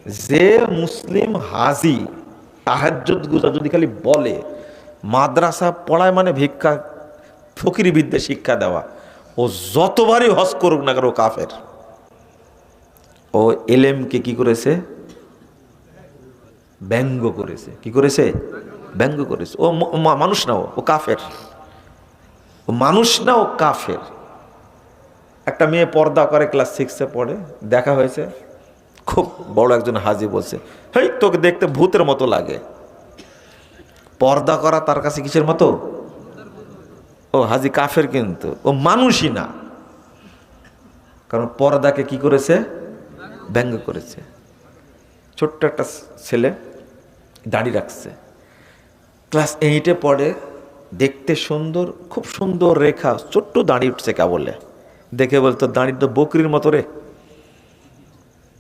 যে মুসলিম হাজি তাহাজ্জুদ গুজার যদি খালি বলে মাদ্রাসা পড়ায় মানে ভিক্ষা ফকিরি বিদ্যা শিক্ষা দেওয়া, ও যতবারই হজ করুক না কেন ও কাফের। ও এলেমকে কি করেছে? ব্যঙ্গ করেছে। কি করেছে? ব্যঙ্গ করেছে। ও মানুষ না, ও কাফের। ও মানুষ না, ও কাফের। একটা মেয়ে পর্দা করে, ক্লাস 6-এ পড়ে, দেখা হয়েছে, খুব বড় একজন হাজি বলছে, হেই তোকে দেখতে ভূতের মতো লাগে। পর্দা করা তার কাছে কিসের মতো? ও হাজি কাফের, কিন্তু ও মানুষই না, কারণ পর্দাকে কি করেছে? ব্যঙ্গ করেছে। ছোট্ট একটা ছেলে দাড়ি রাখছে, ক্লাস 8-এ পড়ে, দেখতে সুন্দর, খুব সুন্দর রেখা, ছোট্ট দাড়ি উঠছে কেবলে, দেখে বলতো দাড়ি তো বকরির মতো রে।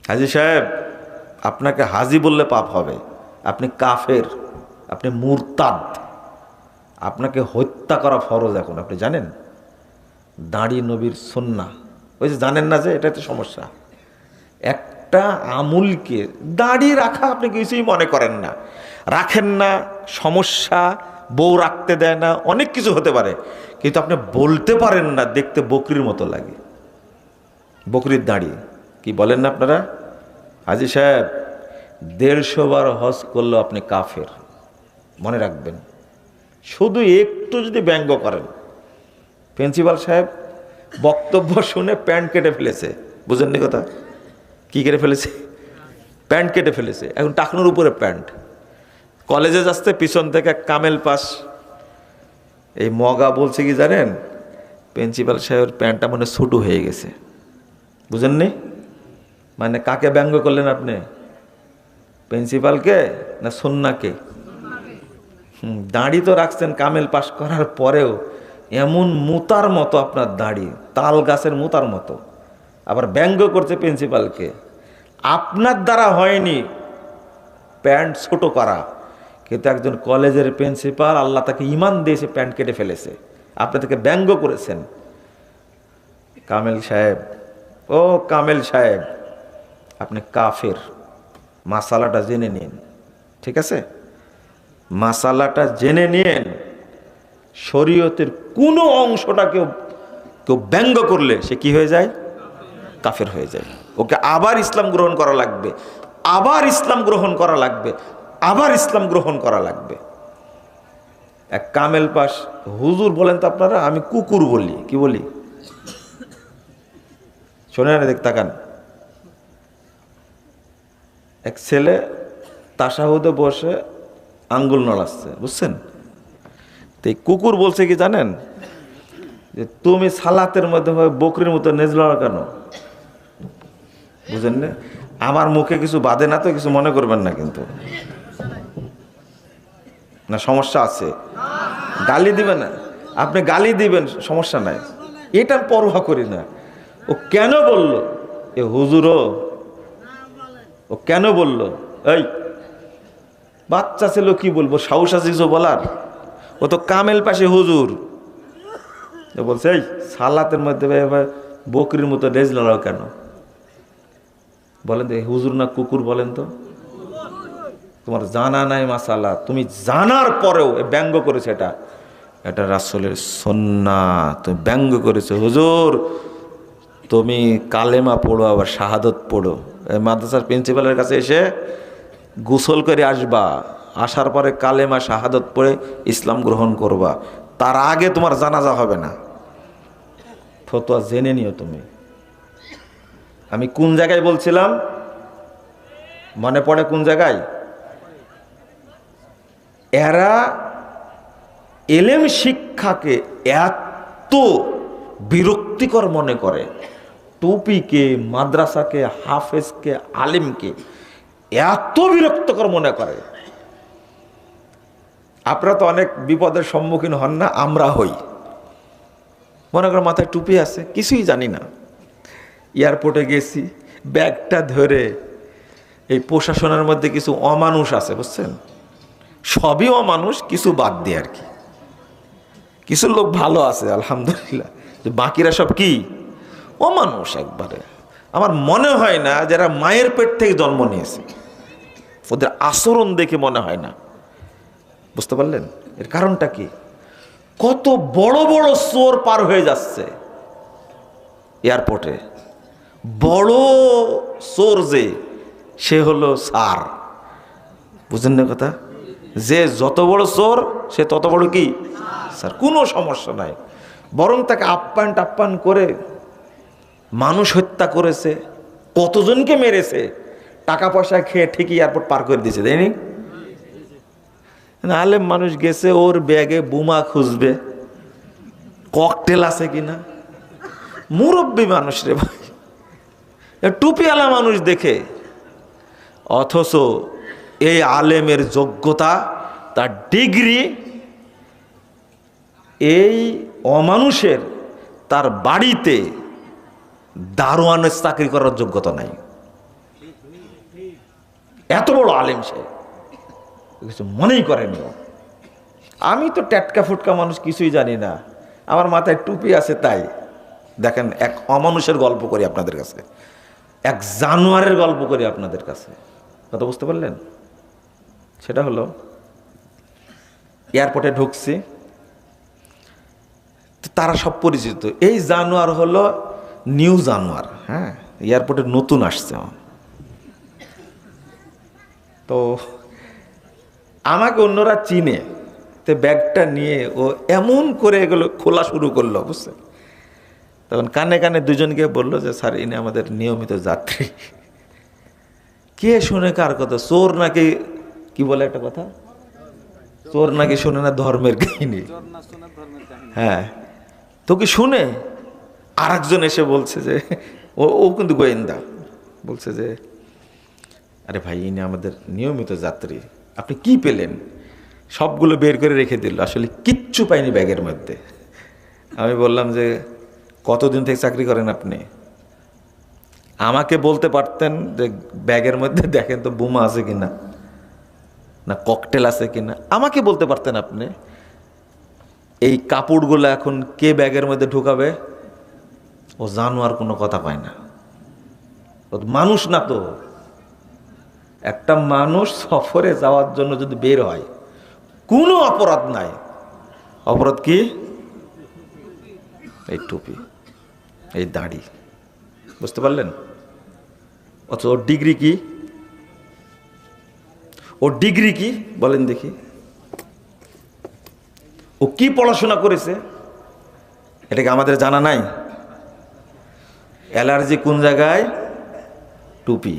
হাজি সাহেব, আপনাকে হাজি বললে পাপ হবে, আপনি কাফের, আপনি মুরতাদ, আপনাকে হত্যা করা ফরজ এখন, আপনি জানেন? দাড়ি নবীর সুন্নাহ। ওই যে জানেন না, যে এটা তো সমস্যা। একটা আমুলকে দাড়ি রাখা আপনি কিছুই মনে করেন না, রাখেন না, সমস্যা, বউ রাখতে দেয় না, অনেক কিছু হতে পারে, কিন্তু আপনি বলতে পারেন না দেখতে বকরির মতো লাগে, বকরির দাড়ি। কি বলেন না আপনারা? হাজি সাহেব 150 বার হজ করলেও আপনি কাফের, মনে রাখবেন। শুধু একটু যদি ব্যঙ্গ করেন, প্রিন্সিপাল সাহেব বক্তব্য শুনে প্যান্ট কেটে ফেলেছে, বুঝেননি কথা? কি কেটে ফেলেছে? প্যান্ট কেটে ফেলেছে, এখন টাকনোর উপরে প্যান্ট। কলেজে যাচ্ছে, পিছন থেকে কামেল পাস এই মগা বলছে কি জানেন? প্রিন্সিপাল সাহেবের প্যান্টটা মানে ছোটো হয়ে গেছে। বুঝেননি? মানে কাকে ব্যঙ্গ করলেন আপনি? প্রিন্সিপালকে না সুন্নাহকে? দাড়ি তো রাখছেন কামেল পাস করার পরেও, এমন মুতার মতো আপনার দাড়ি, তাল গাছের মুতার মতো, আবার ব্যঙ্গ করছে প্রিন্সিপালকে। আপনার দ্বারা হয়নি প্যান্ট ছোট করা, কিন্তু একজন কলেজের প্রিন্সিপাল, আল্লাহ তাকে ইমান দিয়েছে, প্যান্ট কেটে ফেলেছে, আপনি তাকে ব্যঙ্গ করেছেন। কামেল সাহেব, ও কামেল সাহেব, আপনি কাফের, মাসালাটা জেনে নিন, ঠিক আছে? মাসালাটা জেনে নিন। শরীয়তের কোনো অংশটা কেউ ব্যঙ্গ করলে সে কি হয়ে যায়? কাফের হয়ে যায়। ওকে আবার ইসলাম গ্রহণ করা লাগবে, আবার ইসলাম গ্রহণ করা লাগবে, আবার ইসলাম গ্রহণ করা লাগবে। এক কামেল পাস হুজুর বলেন তো আপনারা, আমি কুকুর বলি, কি বলি? শোনেন না, দেখ তাকান। এক ছেলে তাশাহুদে বসে আঙ্গুল নড়াচ্ছে, বুঝছেন? তো এই কুকুর বলছে কি জানেন? যে তুমি সালাতের মধ্যে বকরির মতো নেজলা কেন? বুঝেন না? আমার মুখে কিছু বাদে না তো, কিছু মনে করবেন না কিন্তু, না সমস্যা আছে? গালি দিবেন না, আপনি গালি দিবেন, সমস্যা নাই, এটার পরোয়া করি না। ও কেন বলল? এ হুজুরও, ও কেন বলল? এই বাচ্চা ছিল, কি বলবো, সাহস আছে কিছু বলার? ও তো কামেল পাশে হুজুর, বলছে এই সালাতের মধ্যে বকরির মতো ডেজ লড়াও কেন? বলেন তো, হুজুর না কুকুর? বলেন তো, তোমার জানা নাই মাসালা, তুমি জানার পরেও ব্যঙ্গ করেছে, এটা রাসূলের সুন্নাহ, তুমি ব্যঙ্গ করেছো। হুজুর তুমি কালেমা পড়ো, আবার শাহাদত পড়ো, মাদ্রাসার প্রিন্সিপালের কাছে এসে গোসল করে আসবা, আসার পরে কালেমা শাহাদত পড়ে ইসলাম গ্রহণ করবা, তার আগে তোমার জানাজা হবে না। ফতোয়া জেনে নিও তুমি। আমি কোন জায়গায় বলছিলাম, মনে পড়ে কোন জায়গায়? এরা এলেম শিক্ষাকে এত বিরক্তিকর মনে করে, টুপিকে, মাদ্রাসাকে, হাফেজকে, আলিমকে এত বিরক্তকর মনে করে। আপনারা তো অনেক বিপদের সম্মুখীন হন না? আমরা হই। মনে করেন মাথায় টুপি আছে, কিছুই জানি না, এয়ারপোর্টে গেছি, ব্যাগটা ধরে, এই প্রশাসনের মধ্যে কিছু অমানুষ আছে, বুঝছেন? সবই অমানুষ, কিছু বাদ দিয়ে আর কি, কিছু লোক ভালো আছে আলহামদুলিল্লাহ, বাকিরা সব কি? অমানুষ একবারে। আমার মনে হয় না যারা মায়ের পেট থেকে জন্ম নিয়েছে, ওদের আচরণ দেখে মনে হয় না। বুঝতে পারলেন এর কারণটা কি? কত বড় বড় চোর পার হয়ে যাচ্ছে এয়ারপোর্টে। বড় চোর যে, সে হলো স্যার। বুঝলেন না কথা? যে যত বড় চোর সে তত বড় কি স্যার। কোনো সমস্যা নাই, বরং তাকে আপ্যায়ন করে মানুষ হত্যা করেছে, কতজনকে মেরেছে, টাকা পয়সা খেয়ে ঠিকই এয়ারপোর্ট পার করে দিয়েছে, তাই নি? আলেম মানুষ গেছে, ওর ব্যাগে বোমা খুঁজবে, ককটেল আছে কিনা। মুরব্বী মানুষ রে ভাই, টুপিওয়ালা মানুষ দেখে। অথচ এই আলেমের যোগ্যতা, তার ডিগ্রি, এই অমানুষের তার বাড়িতে দারোয়ানের চাকরি করার যোগ্যতা নাই। এত বড় আলেম সে, কিছু মনেই করেনি। আমি তো ট্যাটকা ফুটকা মানুষ, কিছুই জানি না, আমার মাথায় টুপি আছে তাই। দেখেন, এক অমানুষের গল্প করি আপনাদের কাছে, এক জানোয়ারের গল্প করি আপনাদের কাছে। কথা বুঝতে পারলেন? সেটা হলো, এয়ারপোর্টে ঢুকছি, তারা সব পরিচিত। এই জানোয়ার হলো নিউ জানোয়ার, হ্যাঁ, এয়ারপোর্টে নতুন আসছে। তো আমাকে অন্যরা চিনে, তো ব্যাগটা নিয়ে ও এমন করে এগুলো খোলা শুরু করলো, বুঝছেন? তখন কানে কানে দুজনকে বললো যে স্যার, ইনি আমাদের নিয়মিত যাত্রী। কে শুনে কার কথা? চোর নাকি, কি বলে একটা কথা, চোর নাকি শুনে না ধর্মের কাহিনী। হ্যাঁ, তো কি শুনে আর একজন এসে বলছে যে, ও কিন্তু গোয়েন্দা, বলছে যে আরে ভাই, ইনি আমাদের নিয়মিত যাত্রী, আপনি কি পেলেন? সবগুলো বের করে রেখে দিল, আসলে কিচ্ছু পাইনি ব্যাগের মধ্যে। আমি বললাম যে কতদিন থেকে চাকরি করেন আপনি? আমাকে বলতে পারতেন যে ব্যাগের মধ্যে দেখেন তো বোমা আছে কিনা, না ককটেল আছে কিনা, আমাকে বলতে পারতেন আপনি। এই কাপড়গুলো এখন কে ব্যাগের মধ্যে ঢুকাবে? ও জানোয়ার কোনো কথা পায় না, ও মানুষ না। তো একটা মানুষ সফরে যাওয়ার জন্য যদি বের হয়, কোনো অপরাধ নাই। অপরাধ কি? এই টুপি, এই দাড়ি। বুঝতে পারলেন? অথচ ওর ডিগ্রি কি? ওর ডিগ্রি কি বলেন দেখি? ও কি পড়াশোনা করেছে এটাকে আমাদের জানা নাই? অ্যালার্জি কোন জায়গায়? টুপি।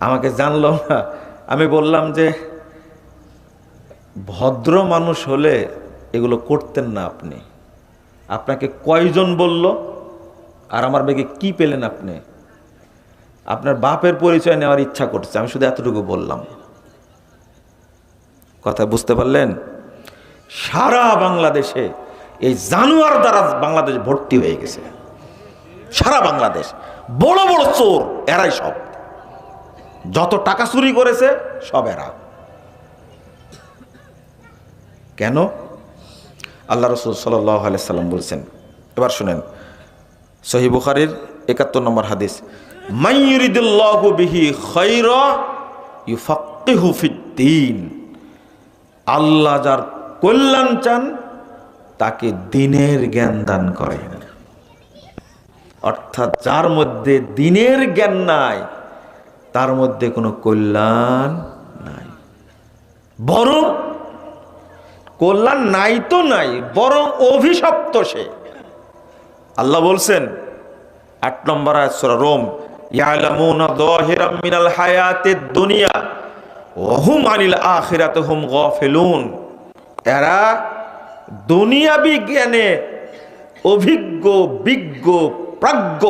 আমাকে জানলো না। আমি বললাম যে ভদ্র মানুষ হলে এগুলো করতেন না আপনি। আপনাকে কয়জন বলল? আর আমার ব্যাগে কি পেলেন আপনি? আপনার বাপের পরিচয় নেওয়ার ইচ্ছা করছে, আমি শুধু এতটুকু বললাম। কথা বুঝতে পারলেন? সারা বাংলাদেশে এই জানোয়ার দ্বারা বাংলাদেশ ভর্তি হয়ে গেছে। সারা বাংলাদেশ বড় বড় চোর, এরাই সব। যত টাকা চুরি করেছে সব এরা। কেন? আল্লাহ রাসূল সাল্লাল্লাহু আলাইহি সাল্লাম বলছেন, এবার শুনেন, সহিহ বুখারীর ৭১ নম্বর হাদিস, মান ইউরিদুল্লাহু বিহি খায়রা ইউফাক্কিহু ফিদ্দীন। আল্লাহ যার কল্যাণ চান তাকে দ্বীনের জ্ঞান দান করেন। অর্থাৎ যার মধ্যে দ্বীনের জ্ঞান নাই, তার মধ্যে কোনো কল্যাণ নাই। বরং কল্যাণ নাই তো নাই, বরং অভিশপ্ত সে। আল্লাহ বলছেন ৮ নম্বর আয়াত সূরা রোম, ইয়ালামুনা যাহিরাম মিনাল হায়াতিদ দুনিয়া ওয়া হুম আনিল আখিরাতি হুম গাফিলুন। এরা দুনিয়াবি জ্ঞানে অভিজ্ঞ, বিজ্ঞ, প্রাজ্ঞ,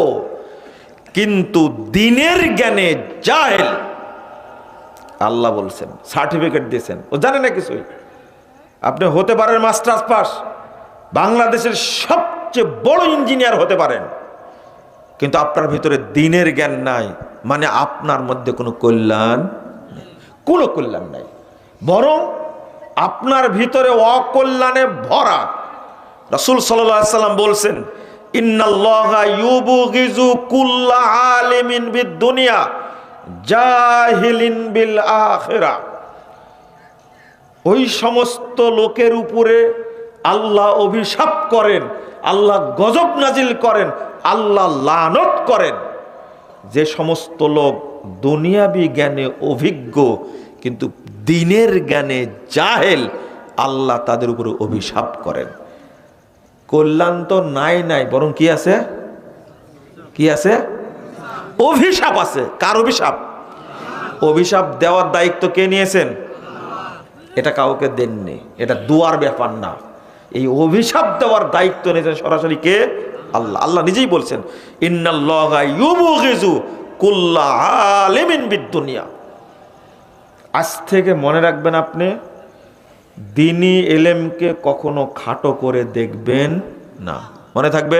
কিন্তু দ্বীনের জ্ঞানে জাহেল। আল্লাহ বলছেন, সার্টিফিকেট দিয়েছেন, ও জানে না কিছুই। আপনি হতে পারেন মাস্টার্স পাস, বাংলাদেশের সবচেয়ে বড় ইঞ্জিনিয়ার হতে পারেন, কিন্তু আপনার ভিতরে দ্বীনের জ্ঞান নাই, মানে আপনার মধ্যে কোনো কল্যাণ নেই, কোনো কল্যাণ নাই, বরং আপনার ভিতরে অকল্যাণে ভরা। রাসূল সাল্লাল্লাহু আলাইহি সাল্লাম বলছেন, ইন্নাল্লাহা ইউবগিজু কুল্লা আলিমিন বিদ দুনিয়া জাহিলিন বিল আখিরাহ। ওই সমস্ত লোকের উপরে আল্লাহ অভিশাপ করেন, আল্লাহ গজব নাজিল করেন, আল্লাহ লানত করেন যে সমস্ত লোক দুনিয়াবি জ্ঞানে অভিজ্ঞ কিন্তু দ্বীনের জ্ঞানে জাহেল, আল্লাহ তাদের উপরে অভিশাপ করেন। কল্যাণ তো নাই নাই, বরং কি আছে? কি আছে? অভিশাপ আছে। কার অভিশাপ? অভিশাপ দেওয়ার দায়িত্ব কে নিয়েছেন? এটা কাউকে দেননি, এটা দুয়ার ব্যাপার না। এই অভিশাপ দেওয়ার দায়িত্ব নিয়েছেন সরাসরি কে? আল্লাহ। আল্লাহ নিজেই বলছেন ইন্নাল্লাহা ইউবগিজু কুল্লা আলিমিন বিদ দুনিয়া। আজ থেকে মনে রাখবেন, আপনি দ্বীনি ইলমকে কখনো খাটো করে দেখবেন না। মনে থাকবে।